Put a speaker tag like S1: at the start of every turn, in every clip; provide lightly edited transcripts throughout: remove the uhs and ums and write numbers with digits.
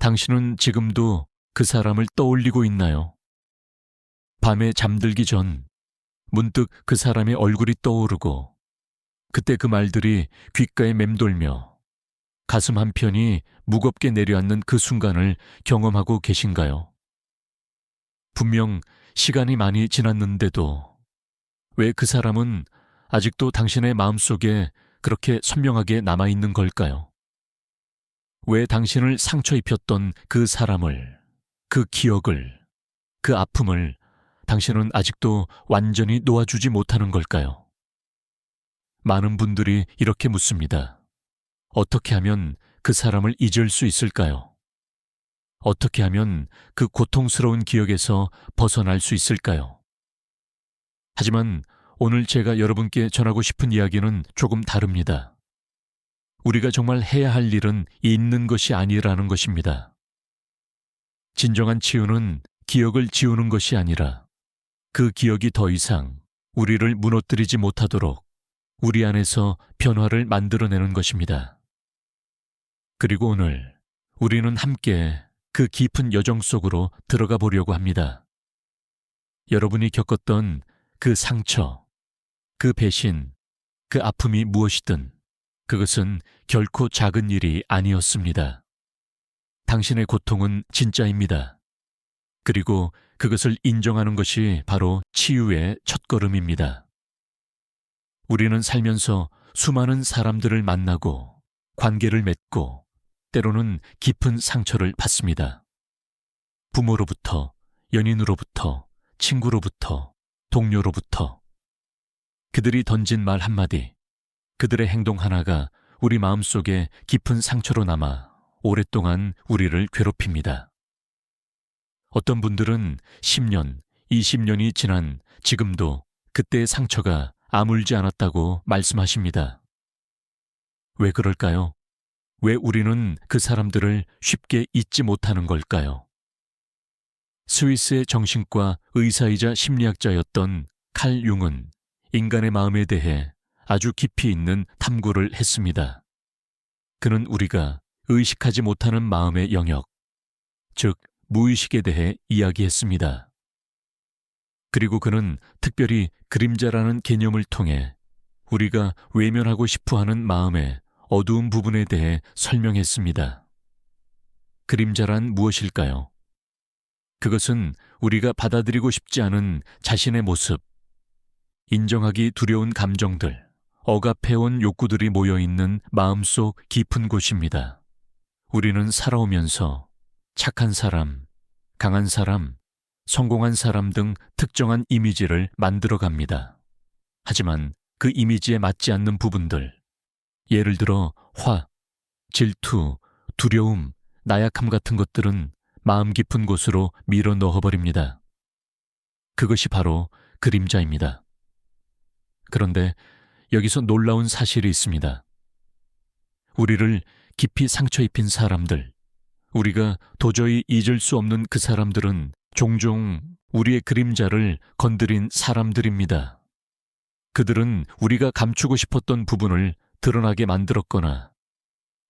S1: 당신은 지금도 그 사람을 떠올리고 있나요? 밤에 잠들기 전 문득 그 사람의 얼굴이 떠오르고 그때 그 말들이 귓가에 맴돌며 가슴 한편이 무겁게 내려앉는 그 순간을 경험하고 계신가요? 분명 시간이 많이 지났는데도 왜 그 사람은 아직도 당신의 마음속에 그렇게 선명하게 남아있는 걸까요? 왜 당신을 상처 입혔던 그 사람을, 그 기억을, 그 아픔을 당신은 아직도 완전히 놓아주지 못하는 걸까요? 많은 분들이 이렇게 묻습니다. 어떻게 하면 그 사람을 잊을 수 있을까요? 어떻게 하면 그 고통스러운 기억에서 벗어날 수 있을까요? 하지만 오늘 제가 여러분께 전하고 싶은 이야기는 조금 다릅니다. 우리가 정말 해야 할 일은 잊는 것이 아니라는 것입니다. 진정한 치유는 기억을 지우는 것이 아니라 그 기억이 더 이상 우리를 무너뜨리지 못하도록 우리 안에서 변화를 만들어내는 것입니다. 그리고 오늘 우리는 함께 그 깊은 여정 속으로 들어가 보려고 합니다. 여러분이 겪었던 그 상처, 그 배신, 그 아픔이 무엇이든 그것은 결코 작은 일이 아니었습니다. 당신의 고통은 진짜입니다. 그리고 그것을 인정하는 것이 바로 치유의 첫걸음입니다. 우리는 살면서 수많은 사람들을 만나고 관계를 맺고 때로는 깊은 상처를 받습니다. 부모로부터, 연인으로부터, 친구로부터, 동료로부터. 그들이 던진 말 한마디, 그들의 행동 하나가 우리 마음속에 깊은 상처로 남아 오랫동안 우리를 괴롭힙니다. 어떤 분들은 10년, 20년이 지난 지금도 그때의 상처가 아물지 않았다고 말씀하십니다. 왜 그럴까요? 왜 우리는 그 사람들을 쉽게 잊지 못하는 걸까요? 스위스의 정신과 의사이자 심리학자였던 칼 융은 인간의 마음에 대해 아주 깊이 있는 탐구를 했습니다. 그는 우리가 의식하지 못하는 마음의 영역, 즉 무의식에 대해 이야기했습니다. 그리고 그는 특별히 그림자라는 개념을 통해 우리가 외면하고 싶어하는 마음의 어두운 부분에 대해 설명했습니다. 그림자란 무엇일까요? 그것은 우리가 받아들이고 싶지 않은 자신의 모습, 인정하기 두려운 감정들, 억압해온 욕구들이 모여있는 마음속 깊은 곳입니다. 우리는 살아오면서 착한 사람, 강한 사람, 성공한 사람 등 특정한 이미지를 만들어갑니다. 하지만 그 이미지에 맞지 않는 부분들, 예를 들어 화, 질투, 두려움, 나약함 같은 것들은 마음 깊은 곳으로 밀어 넣어버립니다. 그것이 바로 그림자입니다. 그런데 여기서 놀라운 사실이 있습니다. 우리를 깊이 상처 입힌 사람들, 우리가 도저히 잊을 수 없는 그 사람들은 종종 우리의 그림자를 건드린 사람들입니다. 그들은 우리가 감추고 싶었던 부분을 드러나게 만들었거나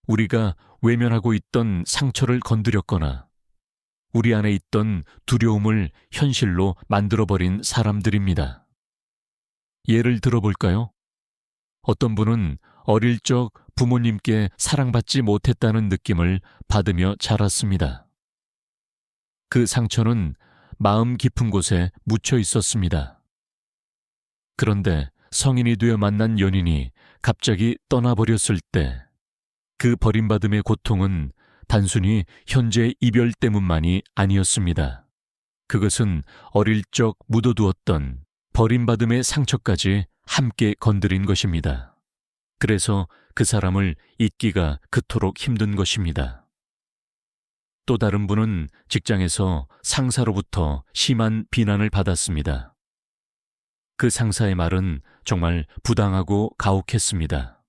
S1: 우리가 외면하고 있던 상처를 건드렸거나 우리 안에 있던 두려움을 현실로 만들어버린 사람들입니다. 예를 들어볼까요? 어떤 분은 어릴 적 부모님께 사랑받지 못했다는 느낌을 받으며 자랐습니다. 그 상처는 마음 깊은 곳에 묻혀 있었습니다. 그런데 성인이 되어 만난 연인이 갑자기 떠나버렸을 때 그 버림받음의 고통은 단순히 현재의 이별 때문만이 아니었습니다. 그것은 어릴 적 묻어두었던 버림받음의 상처까지 함께 건드린 것입니다. 그래서 그 사람을 잊기가 그토록 힘든 것입니다. 또 다른 분은 직장에서 상사로부터 심한 비난을 받았습니다. 그 상사의 말은 정말 부당하고 가혹했습니다.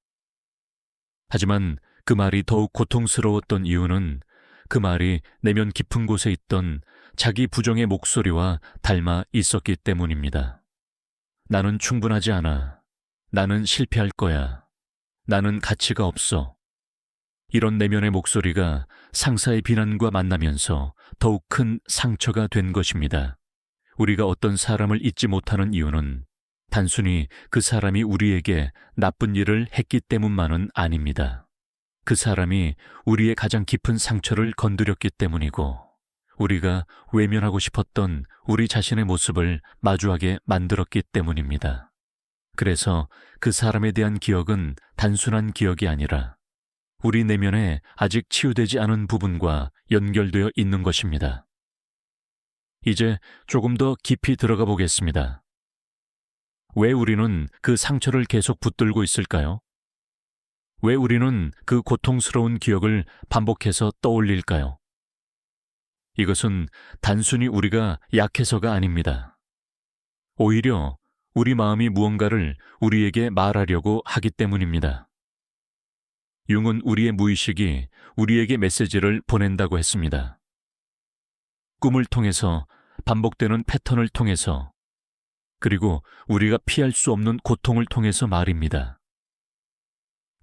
S1: 하지만 그 말이 더욱 고통스러웠던 이유는 그 말이 내면 깊은 곳에 있던 자기 부정의 목소리와 닮아 있었기 때문입니다. 나는 충분하지 않아. 나는 실패할 거야. 나는 가치가 없어. 이런 내면의 목소리가 상사의 비난과 만나면서 더욱 큰 상처가 된 것입니다. 우리가 어떤 사람을 잊지 못하는 이유는 단순히 그 사람이 우리에게 나쁜 일을 했기 때문만은 아닙니다. 그 사람이 우리의 가장 깊은 상처를 건드렸기 때문이고, 우리가 외면하고 싶었던 우리 자신의 모습을 마주하게 만들었기 때문입니다. 그래서 그 사람에 대한 기억은 단순한 기억이 아니라 우리 내면에 아직 치유되지 않은 부분과 연결되어 있는 것입니다. 이제 조금 더 깊이 들어가 보겠습니다. 왜 우리는 그 상처를 계속 붙들고 있을까요? 왜 우리는 그 고통스러운 기억을 반복해서 떠올릴까요? 이것은 단순히 우리가 약해서가 아닙니다. 오히려 우리 마음이 무언가를 우리에게 말하려고 하기 때문입니다. 융은 우리의 무의식이 우리에게 메시지를 보낸다고 했습니다. 꿈을 통해서, 반복되는 패턴을 통해서, 그리고 우리가 피할 수 없는 고통을 통해서 말입니다.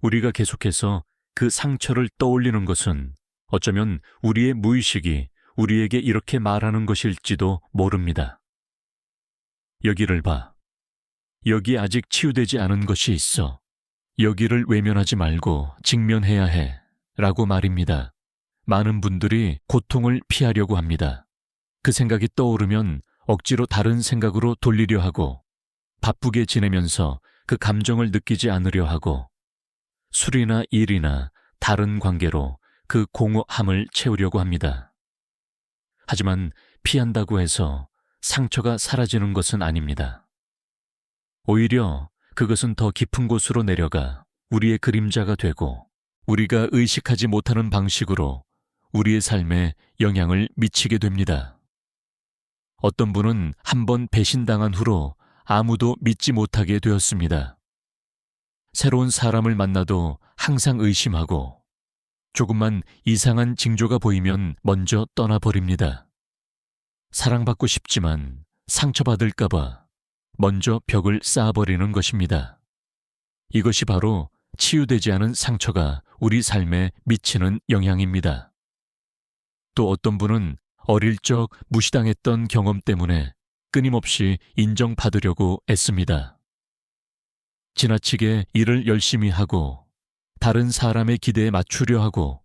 S1: 우리가 계속해서 그 상처를 떠올리는 것은 어쩌면 우리의 무의식이 우리에게 이렇게 말하는 것일지도 모릅니다. 여기를 봐. 여기에 아직 치유되지 않은 것이 있어. 여기를 외면하지 말고 직면해야 해. 라고 말입니다. 많은 분들이 고통을 피하려고 합니다. 그 생각이 떠오르면 억지로 다른 생각으로 돌리려 하고, 바쁘게 지내면서 그 감정을 느끼지 않으려 하고, 술이나 일이나 다른 관계로 그 공허함을 채우려고 합니다. 하지만 피한다고 해서 상처가 사라지는 것은 아닙니다. 오히려 그것은 더 깊은 곳으로 내려가 우리의 그림자가 되고, 우리가 의식하지 못하는 방식으로 우리의 삶에 영향을 미치게 됩니다. 어떤 분은 한 번 배신당한 후로 아무도 믿지 못하게 되었습니다. 새로운 사람을 만나도 항상 의심하고, 조금만 이상한 징조가 보이면 먼저 떠나버립니다. 사랑받고 싶지만 상처받을까봐 먼저 벽을 쌓아버리는 것입니다. 이것이 바로 치유되지 않은 상처가 우리 삶에 미치는 영향입니다. 또 어떤 분은 어릴 적 무시당했던 경험 때문에 끊임없이 인정받으려고 애씁니다. 지나치게 일을 열심히 하고, 다른 사람의 기대에 맞추려 하고,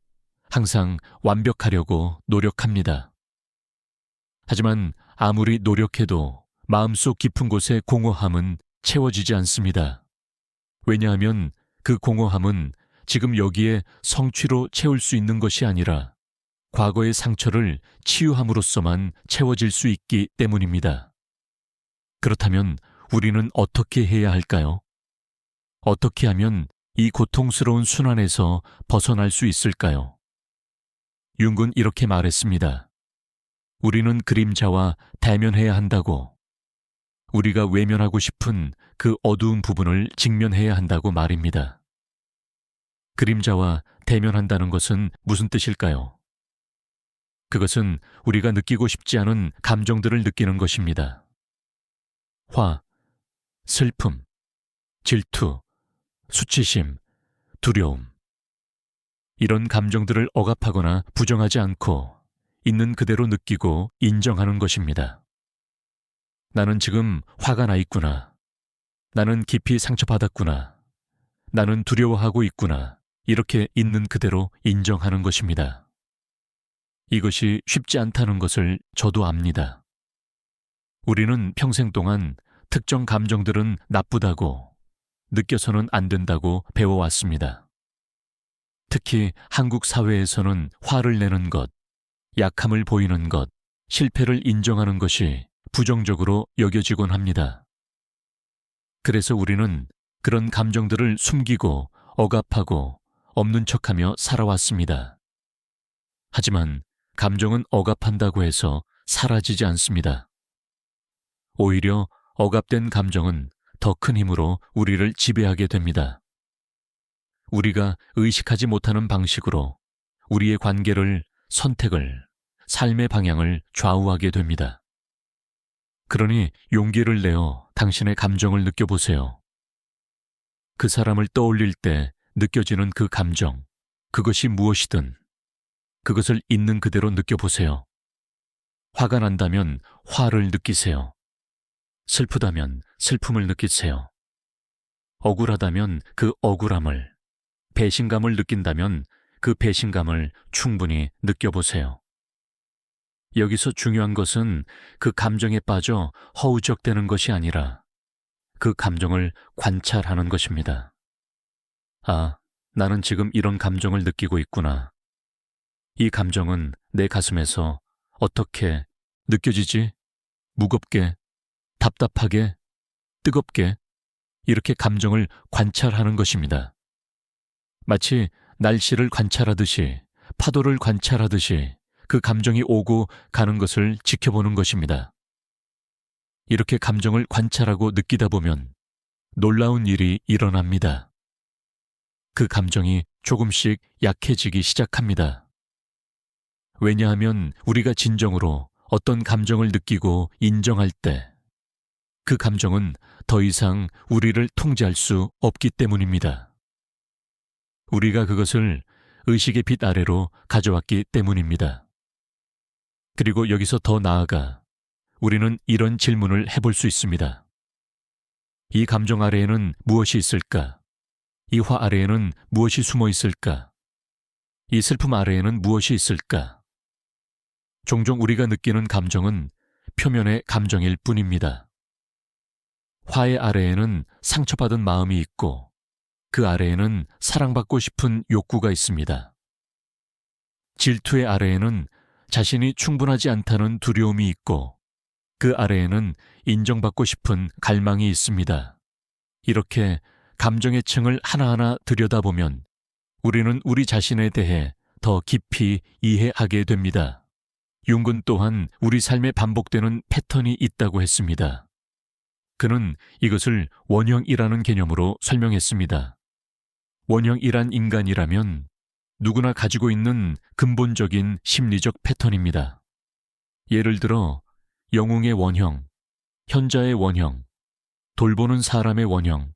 S1: 항상 완벽하려고 노력합니다. 하지만 아무리 노력해도 마음속 깊은 곳의 공허함은 채워지지 않습니다. 왜냐하면 그 공허함은 지금 여기에 성취로 채울 수 있는 것이 아니라 과거의 상처를 치유함으로써만 채워질 수 있기 때문입니다. 그렇다면 우리는 어떻게 해야 할까요? 어떻게 하면 이 고통스러운 순환에서 벗어날 수 있을까요? 융은 이렇게 말했습니다. 우리는 그림자와 대면해야 한다고. 우리가 외면하고 싶은 그 어두운 부분을 직면해야 한다고 말입니다. 그림자와 대면한다는 것은 무슨 뜻일까요? 그것은 우리가 느끼고 싶지 않은 감정들을 느끼는 것입니다. 화, 슬픔, 질투, 수치심, 두려움. 이런 감정들을 억압하거나 부정하지 않고 있는 그대로 느끼고 인정하는 것입니다. 나는 지금 화가 나 있구나. 나는 깊이 상처받았구나. 나는 두려워하고 있구나. 이렇게 있는 그대로 인정하는 것입니다. 이것이 쉽지 않다는 것을 저도 압니다. 우리는 평생 동안 특정 감정들은 나쁘다고, 느껴서는 안 된다고 배워왔습니다. 특히 한국 사회에서는 화를 내는 것, 약함을 보이는 것, 실패를 인정하는 것이 부정적으로 여겨지곤 합니다. 그래서 우리는 그런 감정들을 숨기고 억압하고 없는 척하며 살아왔습니다. 하지만 감정은 억압한다고 해서 사라지지 않습니다. 오히려 억압된 감정은 더 큰 힘으로 우리를 지배하게 됩니다. 우리가 의식하지 못하는 방식으로 우리의 관계를, 선택을, 삶의 방향을 좌우하게 됩니다. 그러니 용기를 내어 당신의 감정을 느껴보세요. 그 사람을 떠올릴 때 느껴지는 그 감정, 그것이 무엇이든 그것을 있는 그대로 느껴보세요. 화가 난다면 화를 느끼세요. 슬프다면 슬픔을 느끼세요. 억울하다면 그 억울함을, 배신감을 느낀다면 그 배신감을 충분히 느껴보세요. 여기서 중요한 것은 그 감정에 빠져 허우적대는 것이 아니라 그 감정을 관찰하는 것입니다. 아, 나는 지금 이런 감정을 느끼고 있구나. 이 감정은 내 가슴에서 어떻게 느껴지지? 무겁게, 답답하게, 뜨겁게, 이렇게 감정을 관찰하는 것입니다. 마치 날씨를 관찰하듯이, 파도를 관찰하듯이 그 감정이 오고 가는 것을 지켜보는 것입니다. 이렇게 감정을 관찰하고 느끼다 보면 놀라운 일이 일어납니다. 그 감정이 조금씩 약해지기 시작합니다. 왜냐하면 우리가 진정으로 어떤 감정을 느끼고 인정할 때 그 감정은 더 이상 우리를 통제할 수 없기 때문입니다. 우리가 그것을 의식의 빛 아래로 가져왔기 때문입니다. 그리고 여기서 더 나아가 우리는 이런 질문을 해볼 수 있습니다. 이 감정 아래에는 무엇이 있을까? 이 화 아래에는 무엇이 숨어 있을까? 이 슬픔 아래에는 무엇이 있을까? 종종 우리가 느끼는 감정은 표면의 감정일 뿐입니다. 화의 아래에는 상처받은 마음이 있고 그 아래에는 사랑받고 싶은 욕구가 있습니다. 질투의 아래에는 자신이 충분하지 않다는 두려움이 있고 그 아래에는 인정받고 싶은 갈망이 있습니다. 이렇게 감정의 층을 하나하나 들여다보면 우리는 우리 자신에 대해 더 깊이 이해하게 됩니다. 융군 또한 우리 삶에 반복되는 패턴이 있다고 했습니다. 그는 이것을 원형이라는 개념으로 설명했습니다. 원형이란 인간이라면 누구나 가지고 있는 근본적인 심리적 패턴입니다. 예를 들어 영웅의 원형, 현자의 원형, 돌보는 사람의 원형,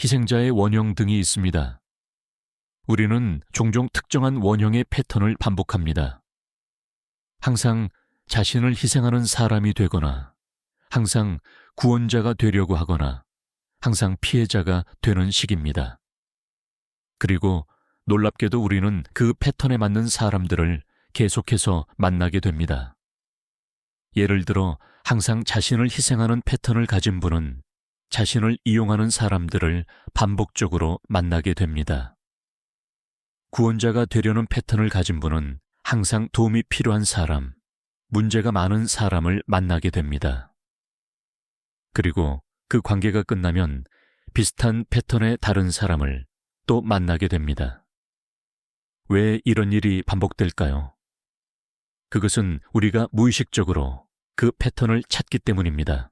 S1: 희생자의 원형 등이 있습니다. 우리는 종종 특정한 원형의 패턴을 반복합니다. 항상 자신을 희생하는 사람이 되거나 항상 구원자가 되려고 하거나 항상 피해자가 되는 식입니다. 그리고 놀랍게도 우리는 그 패턴에 맞는 사람들을 계속해서 만나게 됩니다. 예를 들어 항상 자신을 희생하는 패턴을 가진 분은 자신을 이용하는 사람들을 반복적으로 만나게 됩니다. 구원자가 되려는 패턴을 가진 분은 항상 도움이 필요한 사람, 문제가 많은 사람을 만나게 됩니다. 그리고 그 관계가 끝나면 비슷한 패턴의 다른 사람을 또 만나게 됩니다. 왜 이런 일이 반복될까요? 그것은 우리가 무의식적으로 그 패턴을 찾기 때문입니다.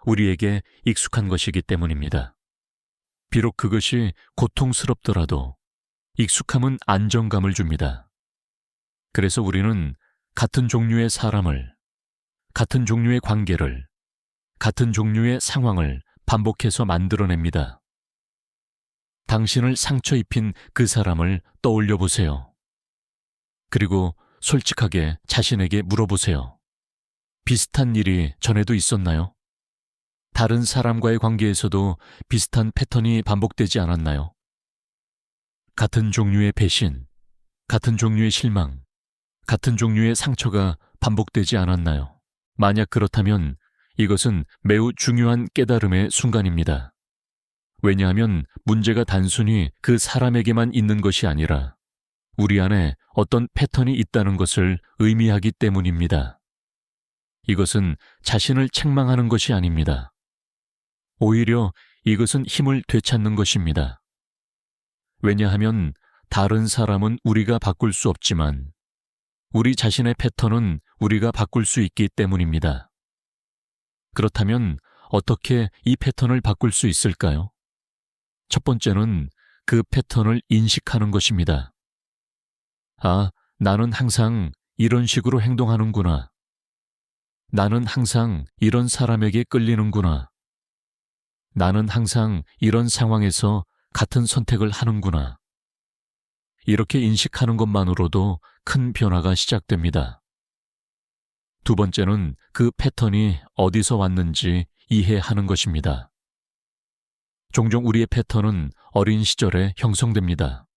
S1: 우리에게 익숙한 것이기 때문입니다. 비록 그것이 고통스럽더라도 익숙함은 안정감을 줍니다. 그래서 우리는 같은 종류의 사람을, 같은 종류의 관계를, 같은 종류의 상황을 반복해서 만들어냅니다. 당신을 상처 입힌 그 사람을 떠올려 보세요. 그리고 솔직하게 자신에게 물어보세요. 비슷한 일이 전에도 있었나요? 다른 사람과의 관계에서도 비슷한 패턴이 반복되지 않았나요? 같은 종류의 배신, 같은 종류의 실망, 같은 종류의 상처가 반복되지 않았나요? 만약 그렇다면 이것은 매우 중요한 깨달음의 순간입니다. 왜냐하면 문제가 단순히 그 사람에게만 있는 것이 아니라 우리 안에 어떤 패턴이 있다는 것을 의미하기 때문입니다. 이것은 자신을 책망하는 것이 아닙니다. 오히려 이것은 힘을 되찾는 것입니다. 왜냐하면 다른 사람은 우리가 바꿀 수 없지만 우리 자신의 패턴은 우리가 바꿀 수 있기 때문입니다. 그렇다면 어떻게 이 패턴을 바꿀 수 있을까요? 첫 번째는 그 패턴을 인식하는 것입니다. 아, 나는 항상 이런 식으로 행동하는구나. 나는 항상 이런 사람에게 끌리는구나. 나는 항상 이런 상황에서 같은 선택을 하는구나. 이렇게 인식하는 것만으로도 큰 변화가 시작됩니다. 두 번째는 그 패턴이 어디서 왔는지 이해하는 것입니다. 종종 우리의 패턴은 어린 시절에 형성됩니다.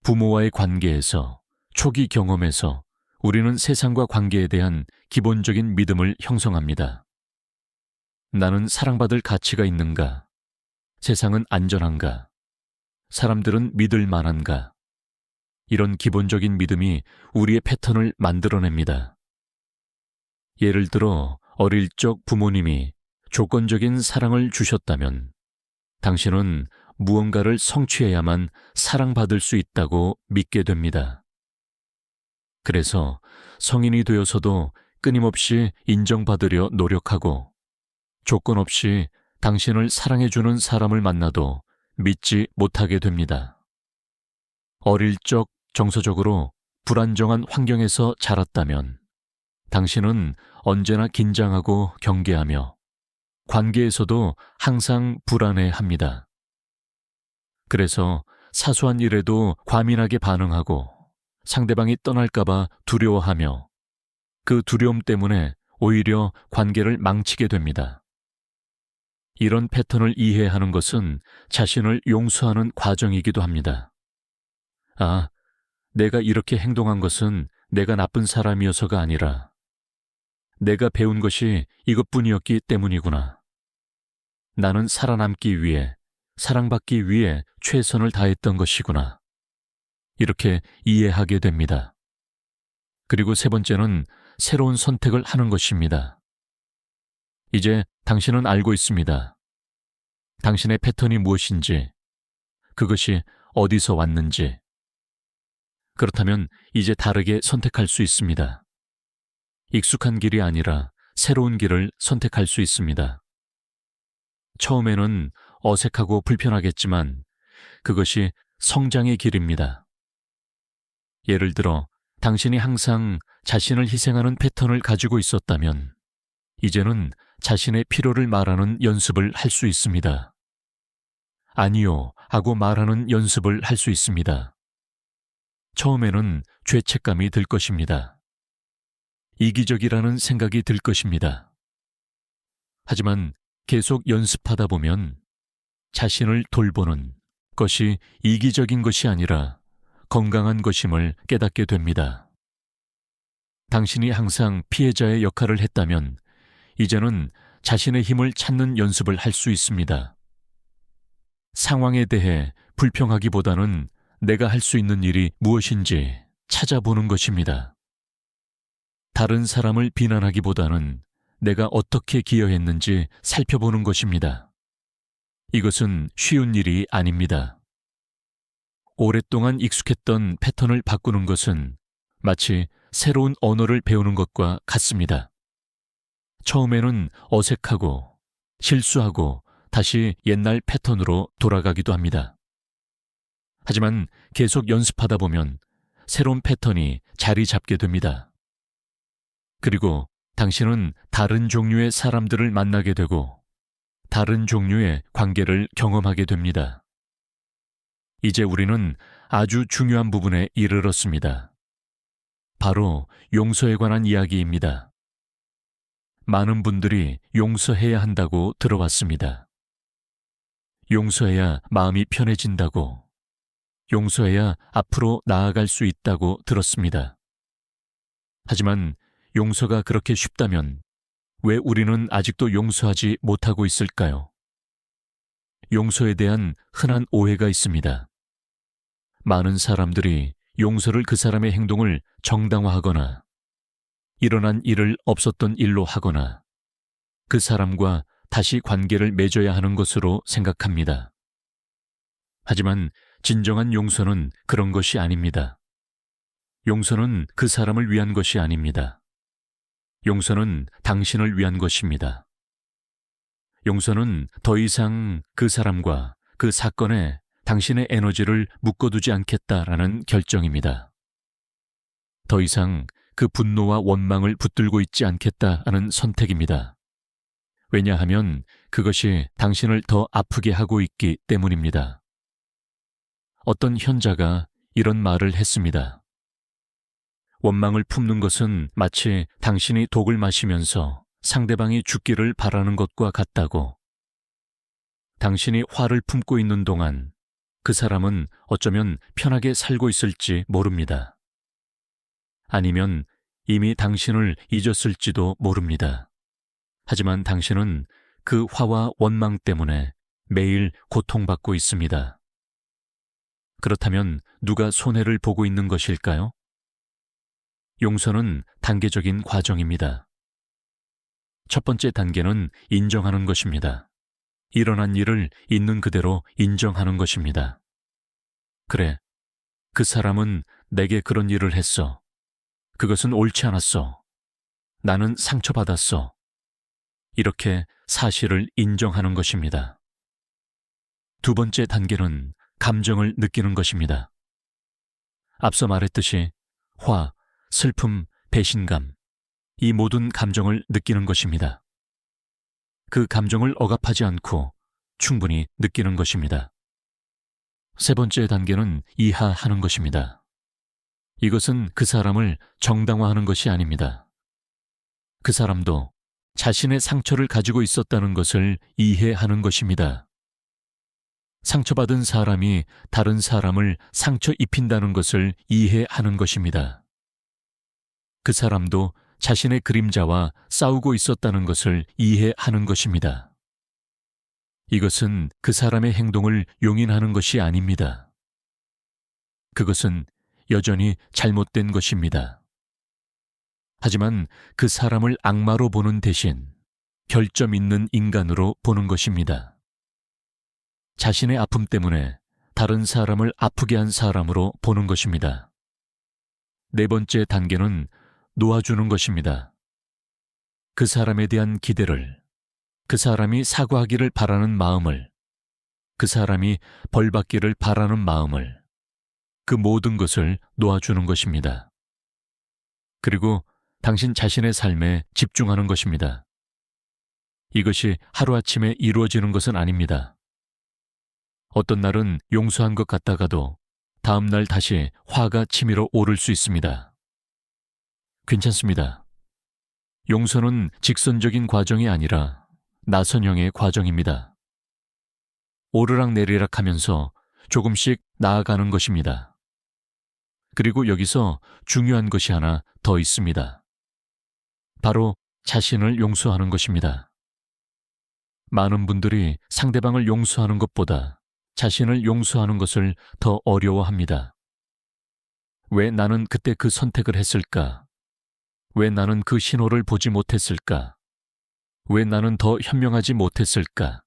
S1: 부모와의 관계에서, 초기 경험에서 우리는 세상과 관계에 대한 기본적인 믿음을 형성합니다. 나는 사랑받을 가치가 있는가? 세상은 안전한가? 사람들은 믿을 만한가? 이런 기본적인 믿음이 우리의 패턴을 만들어냅니다. 예를 들어 어릴 적 부모님이 조건적인 사랑을 주셨다면 당신은 무언가를 성취해야만 사랑받을 수 있다고 믿게 됩니다. 그래서 성인이 되어서도 끊임없이 인정받으려 노력하고 조건 없이 당신을 사랑해주는 사람을 만나도 믿지 못하게 됩니다. 어릴 적 정서적으로 불안정한 환경에서 자랐다면 당신은 언제나 긴장하고 경계하며 관계에서도 항상 불안해합니다. 그래서 사소한 일에도 과민하게 반응하고 상대방이 떠날까봐 두려워하며 그 두려움 때문에 오히려 관계를 망치게 됩니다. 이런 패턴을 이해하는 것은 자신을 용서하는 과정이기도 합니다. 아, 내가 이렇게 행동한 것은 내가 나쁜 사람이어서가 아니라 내가 배운 것이 이것뿐이었기 때문이구나. 나는 살아남기 위해, 사랑받기 위해 최선을 다했던 것이구나. 이렇게 이해하게 됩니다. 그리고 세 번째는 새로운 선택을 하는 것입니다. 이제 당신은 알고 있습니다. 당신의 패턴이 무엇인지, 그것이 어디서 왔는지. 그렇다면 이제 다르게 선택할 수 있습니다. 익숙한 길이 아니라 새로운 길을 선택할 수 있습니다. 처음에는 어색하고 불편하겠지만 그것이 성장의 길입니다. 예를 들어 당신이 항상 자신을 희생하는 패턴을 가지고 있었다면 이제는 자신의 필요를 말하는 연습을 할 수 있습니다. 아니요 하고 말하는 연습을 할 수 있습니다. 처음에는 죄책감이 들 것입니다. 이기적이라는 생각이 들 것입니다. 하지만 계속 연습하다 보면 자신을 돌보는 것이 이기적인 것이 아니라 건강한 것임을 깨닫게 됩니다. 당신이 항상 피해자의 역할을 했다면 이제는 자신의 힘을 찾는 연습을 할 수 있습니다. 상황에 대해 불평하기보다는 내가 할 수 있는 일이 무엇인지 찾아보는 것입니다. 다른 사람을 비난하기보다는 내가 어떻게 기여했는지 살펴보는 것입니다. 이것은 쉬운 일이 아닙니다. 오랫동안 익숙했던 패턴을 바꾸는 것은 마치 새로운 언어를 배우는 것과 같습니다. 처음에는 어색하고 실수하고 다시 옛날 패턴으로 돌아가기도 합니다. 하지만 계속 연습하다 보면 새로운 패턴이 자리 잡게 됩니다. 그리고 당신은 다른 종류의 사람들을 만나게 되고 다른 종류의 관계를 경험하게 됩니다. 이제 우리는 아주 중요한 부분에 이르렀습니다. 바로 용서에 관한 이야기입니다. 많은 분들이 용서해야 한다고 들어왔습니다. 용서해야 마음이 편해진다고, 용서해야 앞으로 나아갈 수 있다고 들었습니다. 하지만 용서가 그렇게 쉽다면 왜 우리는 아직도 용서하지 못하고 있을까요? 용서에 대한 흔한 오해가 있습니다. 많은 사람들이 용서를 그 사람의 행동을 정당화하거나 일어난 일을 없었던 일로 하거나 그 사람과 다시 관계를 맺어야 하는 것으로 생각합니다. 하지만 진정한 용서는 그런 것이 아닙니다. 용서는 그 사람을 위한 것이 아닙니다. 용서는 당신을 위한 것입니다. 용서는 더 이상 그 사람과 그 사건에 당신의 에너지를 묶어두지 않겠다라는 결정입니다. 더 이상 그 분노와 원망을 붙들고 있지 않겠다는 선택입니다. 왜냐하면 그것이 당신을 더 아프게 하고 있기 때문입니다. 어떤 현자가 이런 말을 했습니다. 원망을 품는 것은 마치 당신이 독을 마시면서 상대방이 죽기를 바라는 것과 같다고. 당신이 화를 품고 있는 동안 그 사람은 어쩌면 편하게 살고 있을지 모릅니다. 아니면 이미 당신을 잊었을지도 모릅니다. 하지만 당신은 그 화와 원망 때문에 매일 고통받고 있습니다. 그렇다면 누가 손해를 보고 있는 것일까요? 용서는 단계적인 과정입니다. 첫 번째 단계는 인정하는 것입니다. 일어난 일을 있는 그대로 인정하는 것입니다. 그래, 그 사람은 내게 그런 일을 했어. 그것은 옳지 않았어. 나는 상처받았어. 이렇게 사실을 인정하는 것입니다. 두 번째 단계는 감정을 느끼는 것입니다. 앞서 말했듯이 화, 슬픔, 배신감, 이 모든 감정을 느끼는 것입니다. 그 감정을 억압하지 않고 충분히 느끼는 것입니다. 세 번째 단계는 이해하는 것입니다. 이것은 그 사람을 정당화하는 것이 아닙니다. 그 사람도 자신의 상처를 가지고 있었다는 것을 이해하는 것입니다. 상처받은 사람이 다른 사람을 상처 입힌다는 것을 이해하는 것입니다. 그 사람도 자신의 그림자와 싸우고 있었다는 것을 이해하는 것입니다. 이것은 그 사람의 행동을 용인하는 것이 아닙니다. 그것은 여전히 잘못된 것입니다. 하지만 그 사람을 악마로 보는 대신 결점 있는 인간으로 보는 것입니다. 자신의 아픔 때문에 다른 사람을 아프게 한 사람으로 보는 것입니다. 네 번째 단계는 놓아주는 것입니다. 그 사람에 대한 기대를, 그 사람이 사과하기를 바라는 마음을, 그 사람이 벌받기를 바라는 마음을, 그 모든 것을 놓아주는 것입니다. 그리고 당신 자신의 삶에 집중하는 것입니다. 이것이 하루아침에 이루어지는 것은 아닙니다. 어떤 날은 용서한 것 같다가도 다음 날 다시 화가 치밀어 오를 수 있습니다. 괜찮습니다. 용서는 직선적인 과정이 아니라 나선형의 과정입니다. 오르락내리락 하면서 조금씩 나아가는 것입니다. 그리고 여기서 중요한 것이 하나 더 있습니다. 바로 자신을 용서하는 것입니다. 많은 분들이 상대방을 용서하는 것보다 자신을 용서하는 것을 더 어려워합니다. 왜 나는 그때 그 선택을 했을까? 왜 나는 그 신호를 보지 못했을까? 왜 나는 더 현명하지 못했을까?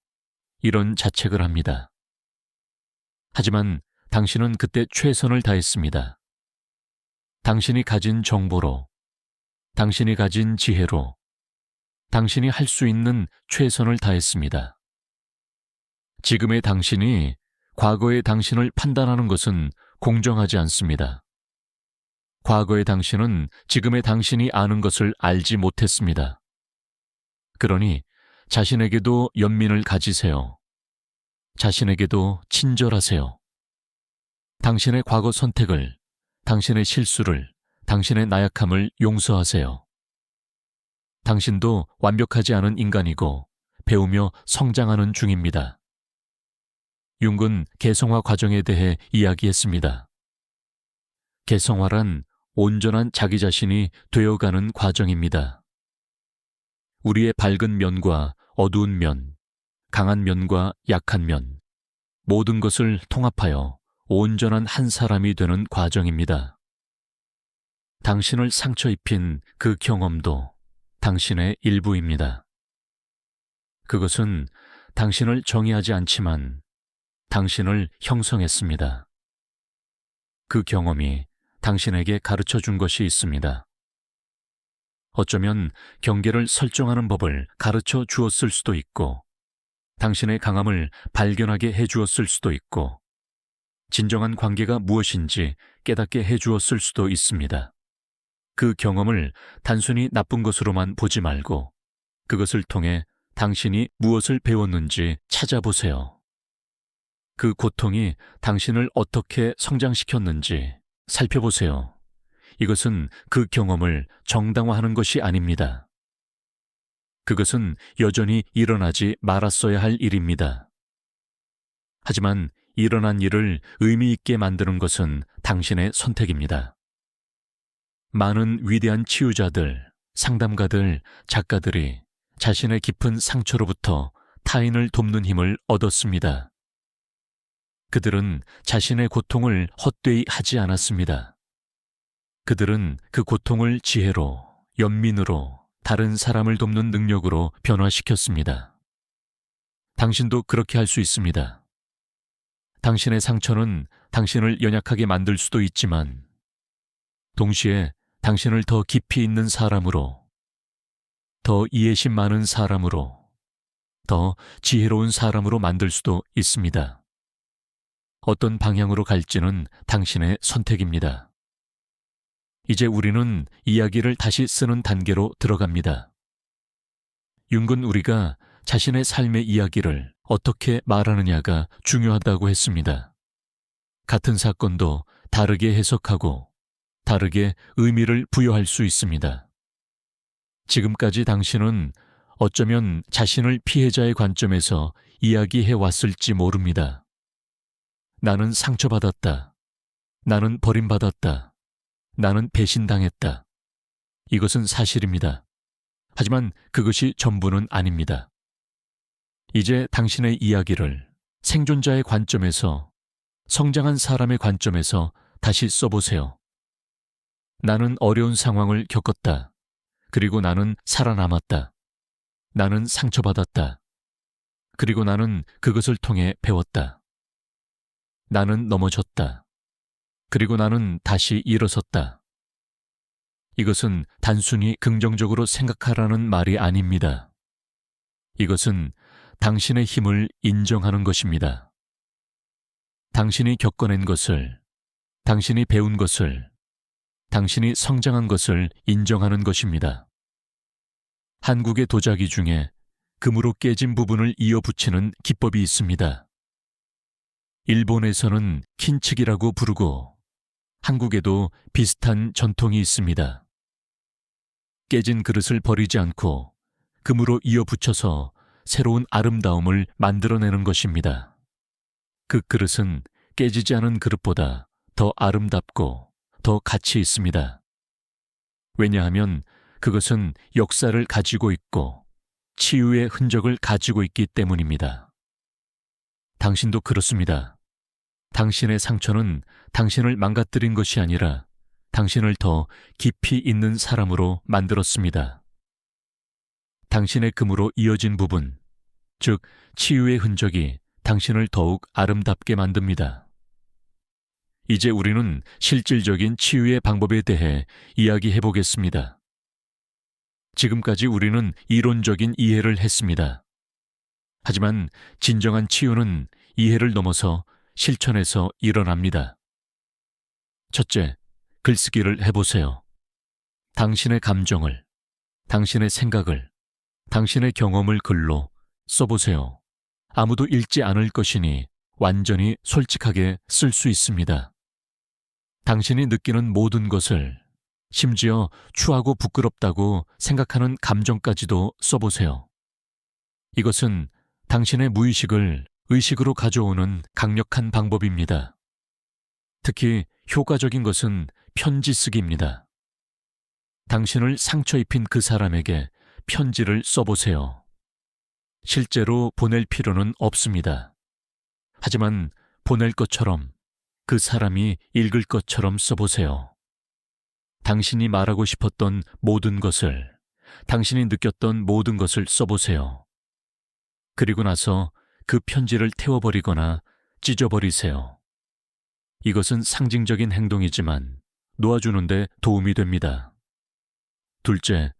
S1: 이런 자책을 합니다. 하지만 당신은 그때 최선을 다했습니다. 당신이 가진 정보로, 당신이 가진 지혜로, 당신이 할 수 있는 최선을 다했습니다. 지금의 당신이 과거의 당신을 판단하는 것은 공정하지 않습니다. 과거의 당신은 지금의 당신이 아는 것을 알지 못했습니다. 그러니 자신에게도 연민을 가지세요. 자신에게도 친절하세요. 당신의 과거 선택을, 당신의 실수를, 당신의 나약함을 용서하세요. 당신도 완벽하지 않은 인간이고 배우며 성장하는 중입니다. 융은 개성화 과정에 대해 이야기했습니다. 개성화란 온전한 자기 자신이 되어가는 과정입니다. 우리의 밝은 면과 어두운 면, 강한 면과 약한 면, 모든 것을 통합하여 온전한 한 사람이 되는 과정입니다. 당신을 상처 입힌 그 경험도 당신의 일부입니다. 그것은 당신을 정의하지 않지만 당신을 형성했습니다. 그 경험이 당신에게 가르쳐 준 것이 있습니다. 어쩌면 경계를 설정하는 법을 가르쳐 주었을 수도 있고, 당신의 강함을 발견하게 해 주었을 수도 있고, 진정한 관계가 무엇인지 깨닫게 해 주었을 수도 있습니다. 그 경험을 단순히 나쁜 것으로만 보지 말고 그것을 통해 당신이 무엇을 배웠는지 찾아보세요. 그 고통이 당신을 어떻게 성장시켰는지 살펴보세요. 이것은 그 경험을 정당화하는 것이 아닙니다. 그것은 여전히 일어나지 말았어야 할 일입니다. 하지만 일어난 일을 의미 있게 만드는 것은 당신의 선택입니다. 많은 위대한 치유자들, 상담가들, 작가들이 자신의 깊은 상처로부터 타인을 돕는 힘을 얻었습니다. 그들은 자신의 고통을 헛되이 하지 않았습니다. 그들은 그 고통을 지혜로, 연민으로, 다른 사람을 돕는 능력으로 변화시켰습니다. 당신도 그렇게 할 수 있습니다. 당신의 상처는 당신을 연약하게 만들 수도 있지만, 동시에 당신을 더 깊이 있는 사람으로, 더 이해심 많은 사람으로, 더 지혜로운 사람으로 만들 수도 있습니다. 어떤 방향으로 갈지는 당신의 선택입니다. 이제 우리는 이야기를 다시 쓰는 단계로 들어갑니다. 융은 우리가 자신의 삶의 이야기를 어떻게 말하느냐가 중요하다고 했습니다. 같은 사건도 다르게 해석하고 다르게 의미를 부여할 수 있습니다. 지금까지 당신은 어쩌면 자신을 피해자의 관점에서 이야기해 왔을지 모릅니다. 나는 상처받았다. 나는 버림받았다. 나는 배신당했다. 이것은 사실입니다. 하지만 그것이 전부는 아닙니다. 이제 당신의 이야기를 생존자의 관점에서, 성장한 사람의 관점에서 다시 써보세요. 나는 어려운 상황을 겪었다. 그리고 나는 살아남았다. 나는 상처받았다. 그리고 나는 그것을 통해 배웠다. 나는 넘어졌다. 그리고 나는 다시 일어섰다. 이것은 단순히 긍정적으로 생각하라는 말이 아닙니다. 이것은 당신의 힘을 인정하는 것입니다. 당신이 겪어낸 것을, 당신이 배운 것을, 당신이 성장한 것을 인정하는 것입니다. 한국의 도자기 중에 금으로 깨진 부분을 이어붙이는 기법이 있습니다. 일본에서는 킨츠기라고 부르고 한국에도 비슷한 전통이 있습니다. 깨진 그릇을 버리지 않고 금으로 이어붙여서 새로운 아름다움을 만들어내는 것입니다. 그 그릇은 깨지지 않은 그릇보다 더 아름답고 더 가치 있습니다. 왜냐하면 그것은 역사를 가지고 있고 치유의 흔적을 가지고 있기 때문입니다. 당신도 그렇습니다. 당신의 상처는 당신을 망가뜨린 것이 아니라 당신을 더 깊이 있는 사람으로 만들었습니다. 당신의 금으로 이어진 부분, 즉 치유의 흔적이 당신을 더욱 아름답게 만듭니다. 이제 우리는 실질적인 치유의 방법에 대해 이야기해 보겠습니다. 지금까지 우리는 이론적인 이해를 했습니다. 하지만 진정한 치유는 이해를 넘어서 실천에서 일어납니다. 첫째, 글쓰기를 해보세요. 당신의 감정을, 당신의 생각을, 당신의 경험을 글로 써보세요. 아무도 읽지 않을 것이니 완전히 솔직하게 쓸 수 있습니다. 당신이 느끼는 모든 것을, 심지어 추하고 부끄럽다고 생각하는 감정까지도 써보세요. 이것은 당신의 무의식을 의식으로 가져오는 강력한 방법입니다. 특히 효과적인 것은 편지 쓰기입니다. 당신을 상처 입힌 그 사람에게 편지를 써보세요. 실제로 보낼 필요는 없습니다. 하지만 보낼 것처럼, 그 사람이 읽을 것처럼 써보세요. 당신이 말하고 싶었던 모든 것을, 당신이 느꼈던 모든 것을 써보세요. 그리고 나서 그 편지를 태워버리거나 찢어버리세요. 이것은 상징적인 행동이지만 놓아주는데 도움이 됩니다. 둘째,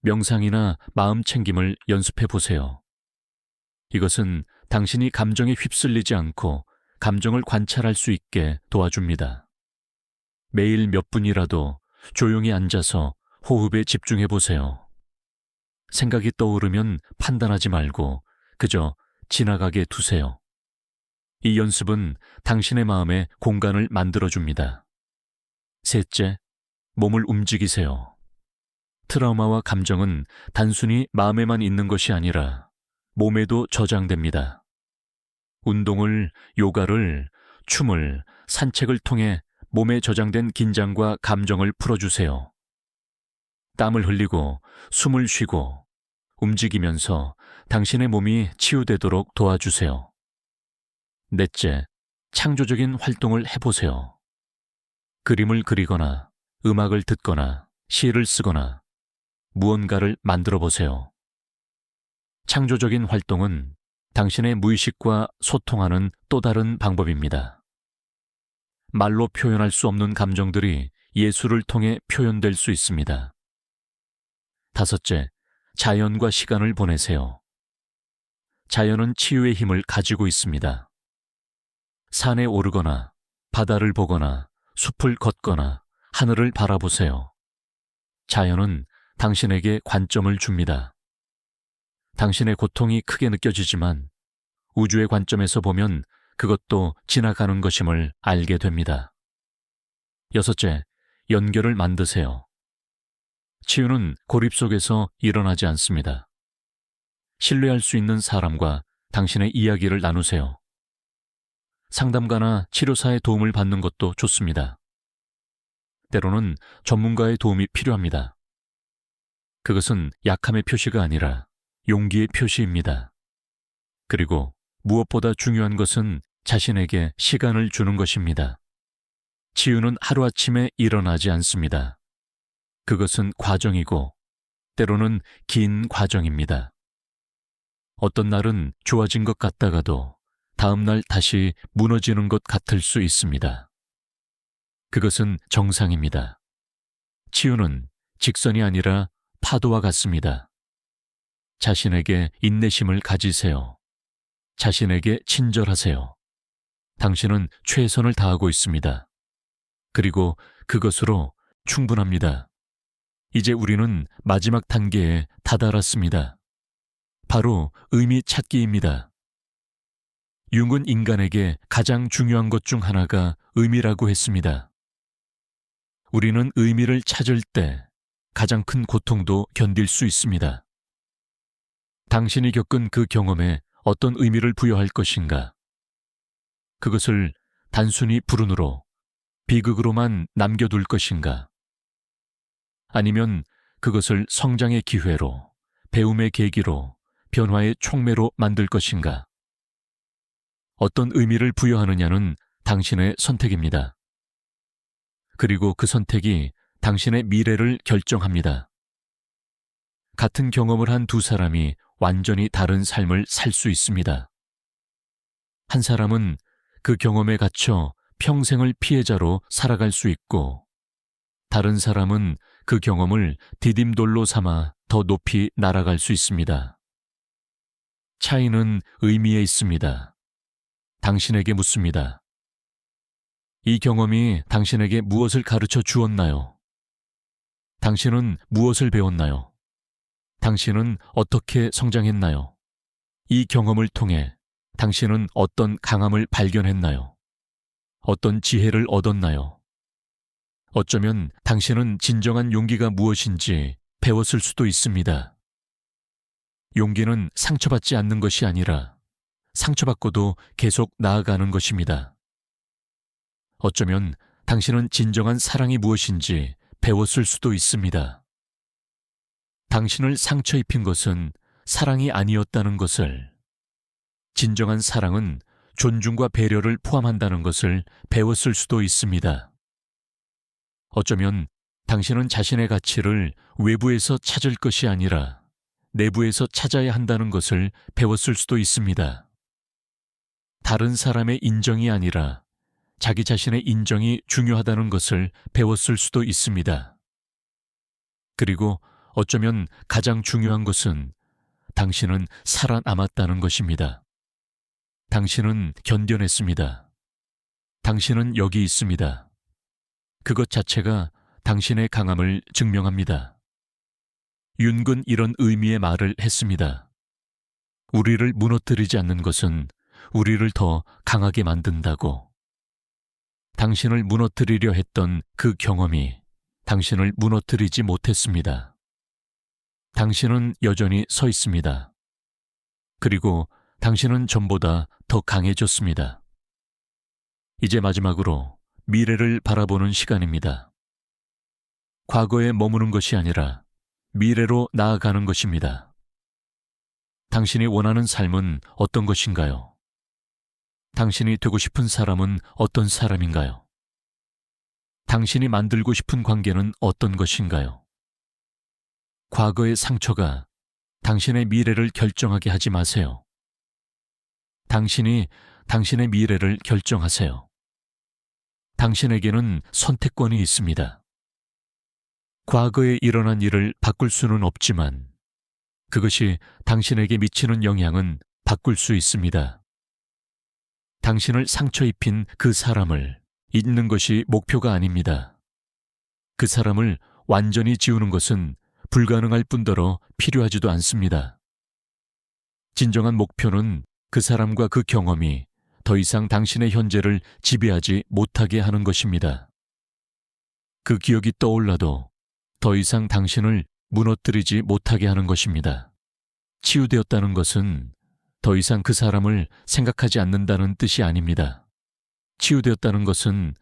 S1: 명상이나 마음 챙김을 연습해 보세요. 이것은 당신이 감정에 휩쓸리지 않고 감정을 관찰할 수 있게 도와줍니다. 매일 몇 분이라도 조용히 앉아서 호흡에 집중해 보세요. 생각이 떠오르면 판단하지 말고 그저 지나가게 두세요. 이 연습은 당신의 마음에 공간을 만들어줍니다. 셋째, 몸을 움직이세요. 트라우마와 감정은 단순히 마음에만 있는 것이 아니라 몸에도 저장됩니다. 운동을, 요가를, 춤을, 산책을 통해 몸에 저장된 긴장과 감정을 풀어주세요. 땀을 흘리고 숨을 쉬고 움직이면서 당신의 몸이 치유되도록 도와주세요. 넷째, 창조적인 활동을 해보세요. 그림을 그리거나 음악을 듣거나 시를 쓰거나 무언가를 만들어 보세요. 창조적인 활동은 당신의 무의식과 소통하는 또 다른 방법입니다. 말로 표현할 수 없는 감정들이 예술을 통해 표현될 수 있습니다. 다섯째, 자연과 시간을 보내세요. 자연은 치유의 힘을 가지고 있습니다. 산에 오르거나 바다를 보거나 숲을 걷거나 하늘을 바라보세요. 자연은 당신에게 관점을 줍니다. 당신의 고통이 크게 느껴지지만 우주의 관점에서 보면 그것도 지나가는 것임을 알게 됩니다. 여섯째, 연결을 만드세요. 치유는 고립 속에서 일어나지 않습니다. 신뢰할 수 있는 사람과 당신의 이야기를 나누세요. 상담가나 치료사의 도움을 받는 것도 좋습니다. 때로는 전문가의 도움이 필요합니다. 그것은 약함의 표시가 아니라 용기의 표시입니다. 그리고 무엇보다 중요한 것은 자신에게 시간을 주는 것입니다. 치유는 하루아침에 일어나지 않습니다. 그것은 과정이고 때로는 긴 과정입니다. 어떤 날은 좋아진 것 같다가도 다음 날 다시 무너지는 것 같을 수 있습니다. 그것은 정상입니다. 치유는 직선이 아니라 파도와 같습니다. 자신에게 인내심을 가지세요. 자신에게 친절하세요. 당신은 최선을 다하고 있습니다. 그리고 그것으로 충분합니다. 이제 우리는 마지막 단계에 다다랐습니다. 바로 의미 찾기입니다. 융은 인간에게 가장 중요한 것 중 하나가 의미라고 했습니다. 우리는 의미를 찾을 때 가장 큰 고통도 견딜 수 있습니다. 당신이 겪은 그 경험에 어떤 의미를 부여할 것인가? 그것을 단순히 불운으로, 비극으로만 남겨둘 것인가? 아니면 그것을 성장의 기회로, 배움의 계기로, 변화의 촉매로 만들 것인가? 어떤 의미를 부여하느냐는 당신의 선택입니다. 그리고 그 선택이 당신의 미래를 결정합니다. 같은 경험을 한 두 사람이 완전히 다른 삶을 살 수 있습니다. 한 사람은 그 경험에 갇혀 평생을 피해자로 살아갈 수 있고, 다른 사람은 그 경험을 디딤돌로 삼아 더 높이 날아갈 수 있습니다. 차이는 의미에 있습니다. 당신에게 묻습니다. 이 경험이 당신에게 무엇을 가르쳐 주었나요? 당신은 무엇을 배웠나요? 당신은 어떻게 성장했나요? 이 경험을 통해 당신은 어떤 강함을 발견했나요? 어떤 지혜를 얻었나요? 어쩌면 당신은 진정한 용기가 무엇인지 배웠을 수도 있습니다. 용기는 상처받지 않는 것이 아니라 상처받고도 계속 나아가는 것입니다. 어쩌면 당신은 진정한 사랑이 무엇인지 배웠을 수도 있습니다. 당신을 상처 입힌 것은 사랑이 아니었다는 것을, 진정한 사랑은 존중과 배려를 포함한다는 것을 배웠을 수도 있습니다. 어쩌면 당신은 자신의 가치를 외부에서 찾을 것이 아니라 내부에서 찾아야 한다는 것을 배웠을 수도 있습니다. 다른 사람의 인정이 아니라 자기 자신의 인정이 중요하다는 것을 배웠을 수도 있습니다. 그리고 어쩌면 가장 중요한 것은 당신은 살아남았다는 것입니다. 당신은 견뎌냈습니다. 당신은 여기 있습니다. 그것 자체가 당신의 강함을 증명합니다. 윤근 이런 의미의 말을 했습니다. 우리를 무너뜨리지 않는 것은 우리를 더 강하게 만든다고. 당신을 무너뜨리려 했던 그 경험이 당신을 무너뜨리지 못했습니다. 당신은 여전히 서 있습니다. 그리고 당신은 전보다 더 강해졌습니다. 이제 마지막으로 미래를 바라보는 시간입니다. 과거에 머무는 것이 아니라 미래로 나아가는 것입니다. 당신이 원하는 삶은 어떤 것인가요? 당신이 되고 싶은 사람은 어떤 사람인가요? 당신이 만들고 싶은 관계는 어떤 것인가요? 과거의 상처가 당신의 미래를 결정하게 하지 마세요. 당신이 당신의 미래를 결정하세요. 당신에게는 선택권이 있습니다. 과거에 일어난 일을 바꿀 수는 없지만 그것이 당신에게 미치는 영향은 바꿀 수 있습니다. 당신을 상처 입힌 그 사람을 잊는 것이 목표가 아닙니다. 그 사람을 완전히 지우는 것은 불가능할 뿐더러 필요하지도 않습니다. 진정한 목표는 그 사람과 그 경험이 더 이상 당신의 현재를 지배하지 못하게 하는 것입니다. 그 기억이 떠올라도 더 이상 당신을 무너뜨리지 못하게 하는 것입니다. 치유되었다는 것은 더 이상 그 사람을 생각하지 않는다는 뜻이 아닙니다. 치유되었다는 것은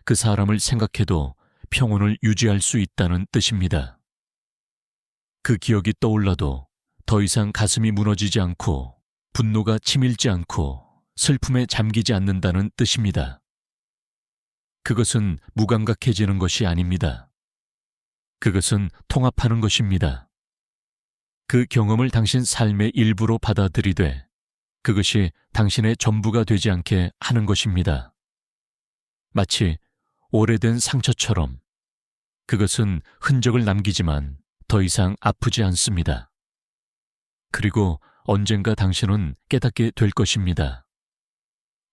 S1: 그 사람을 생각해도 평온을 유지할 수 있다는 뜻입니다. 그 기억이 떠올라도 더 이상 가슴이 무너지지 않고 분노가 치밀지 않고 슬픔에 잠기지 않는다는 뜻입니다. 그것은 무감각해지는 것이 아닙니다. 그것은 통합하는 것입니다. 그 경험을 당신 삶의 일부로 받아들이되 그것이 당신의 전부가 되지 않게 하는 것입니다. 마치 오래된 상처처럼 그것은 흔적을 남기지만 더 이상 아프지 않습니다. 그리고 언젠가 당신은 깨닫게 될 것입니다.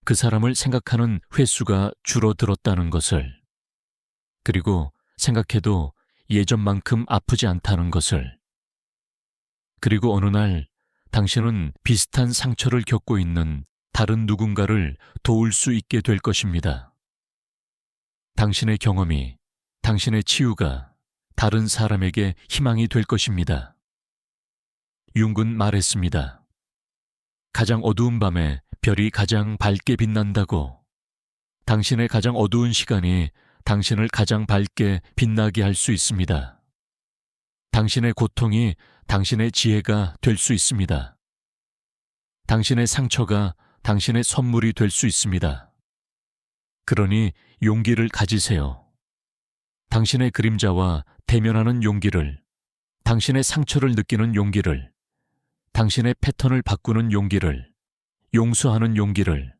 S1: 그 사람을 생각하는 횟수가 줄어들었다는 것을, 그리고 생각해도 예전만큼 아프지 않다는 것을, 그리고 어느 날 당신은 비슷한 상처를 겪고 있는 다른 누군가를 도울 수 있게 될 것입니다. 당신의 경험이, 당신의 치유가 다른 사람에게 희망이 될 것입니다. 융은 말했습니다. 가장 어두운 밤에 별이 가장 밝게 빛난다고. 당신의 가장 어두운 시간이 당신을 가장 밝게 빛나게 할 수 있습니다. 당신의 고통이 당신의 지혜가 될 수 있습니다. 당신의 상처가 당신의 선물이 될 수 있습니다. 그러니 용기를 가지세요. 당신의 그림자와 대면하는 용기를, 당신의 상처를 느끼는 용기를, 당신의 패턴을 바꾸는 용기를, 용서하는 용기를,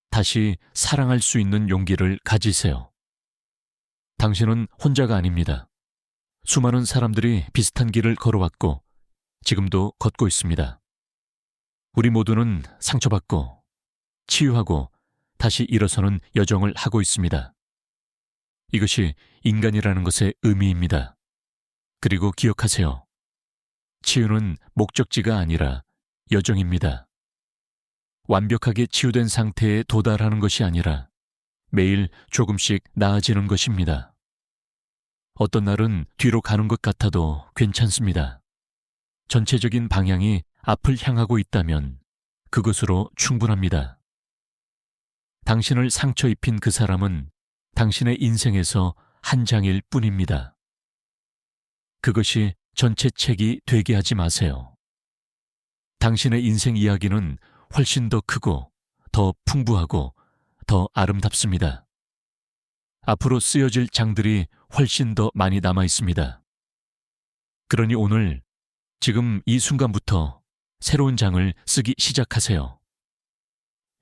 S1: 다시 사랑할 수 있는 용기를 가지세요. 당신은 혼자가 아닙니다. 수많은 사람들이 비슷한 길을 걸어왔고 지금도 걷고 있습니다. 우리 모두는 상처받고 치유하고 다시 일어서는 여정을 하고 있습니다. 이것이 인간이라는 것의 의미입니다. 그리고 기억하세요. 치유는 목적지가 아니라 여정입니다. 완벽하게 치유된 상태에 도달하는 것이 아니라 매일 조금씩 나아지는 것입니다. 어떤 날은 뒤로 가는 것 같아도 괜찮습니다. 전체적인 방향이 앞을 향하고 있다면 그것으로 충분합니다. 당신을 상처 입힌 그 사람은 당신의 인생에서 한 장일 뿐입니다. 그것이 전체 책이 되게 하지 마세요. 당신의 인생 이야기는 훨씬 더 크고 더 풍부하고 더 아름답습니다. 앞으로 쓰여질 장들이 훨씬 더 많이 남아 있습니다. 그러니 오늘, 지금 이 순간부터 새로운 장을 쓰기 시작하세요.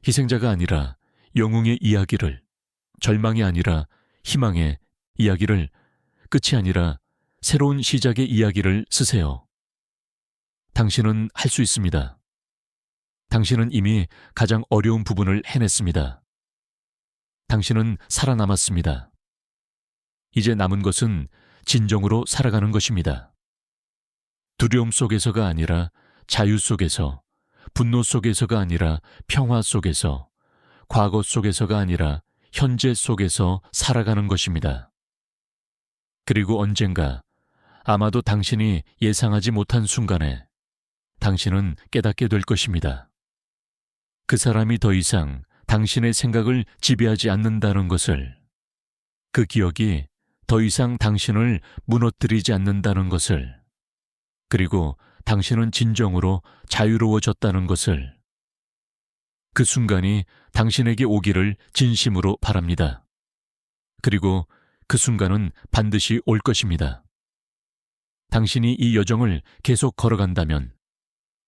S1: 희생자가 아니라 영웅의 이야기를, 절망이 아니라 희망의 이야기를, 끝이 아니라 새로운 시작의 이야기를 쓰세요. 당신은 할 수 있습니다. 당신은 이미 가장 어려운 부분을 해냈습니다. 당신은 살아남았습니다. 이제 남은 것은 진정으로 살아가는 것입니다. 두려움 속에서가 아니라 자유 속에서, 분노 속에서가 아니라 평화 속에서, 과거 속에서가 아니라 현재 속에서 살아가는 것입니다. 그리고 언젠가 아마도 당신이 예상하지 못한 순간에 당신은 깨닫게 될 것입니다. 그 사람이 더 이상 당신의 생각을 지배하지 않는다는 것을, 그 기억이 더 이상 당신을 무너뜨리지 않는다는 것을, 그리고 당신은 진정으로 자유로워졌다는 것을, 그 순간이 당신에게 오기를 진심으로 바랍니다. 그리고 그 순간은 반드시 올 것입니다. 당신이 이 여정을 계속 걸어간다면,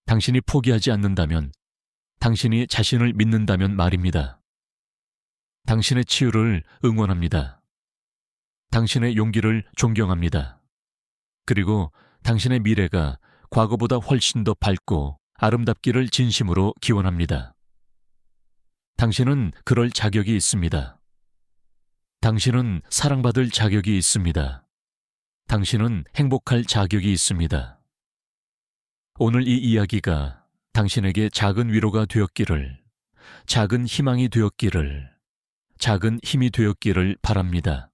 S1: 당신이 포기하지 않는다면, 당신이 자신을 믿는다면 말입니다. 당신의 치유를 응원합니다. 당신의 용기를 존경합니다. 그리고 당신의 미래가 과거보다 훨씬 더 밝고 아름답기를 진심으로 기원합니다. 당신은 그럴 자격이 있습니다. 당신은 사랑받을 자격이 있습니다. 당신은 행복할 자격이 있습니다. 오늘 이 이야기가 당신에게 작은 위로가 되었기를, 작은 희망이 되었기를, 작은 힘이 되었기를 바랍니다.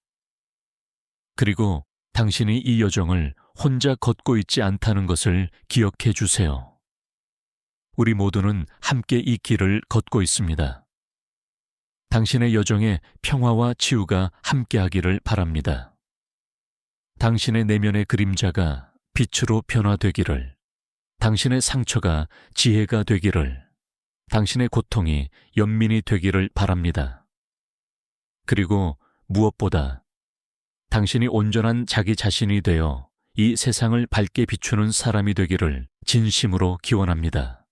S1: 그리고 당신이 이 여정을 혼자 걷고 있지 않다는 것을 기억해 주세요. 우리 모두는 함께 이 길을 걷고 있습니다. 당신의 여정에 평화와 치유가 함께하기를 바랍니다. 당신의 내면의 그림자가 빛으로 변화되기를, 당신의 상처가 지혜가 되기를, 당신의 고통이 연민이 되기를 바랍니다. 그리고 무엇보다 당신이 온전한 자기 자신이 되어 이 세상을 밝게 비추는 사람이 되기를 진심으로 기원합니다.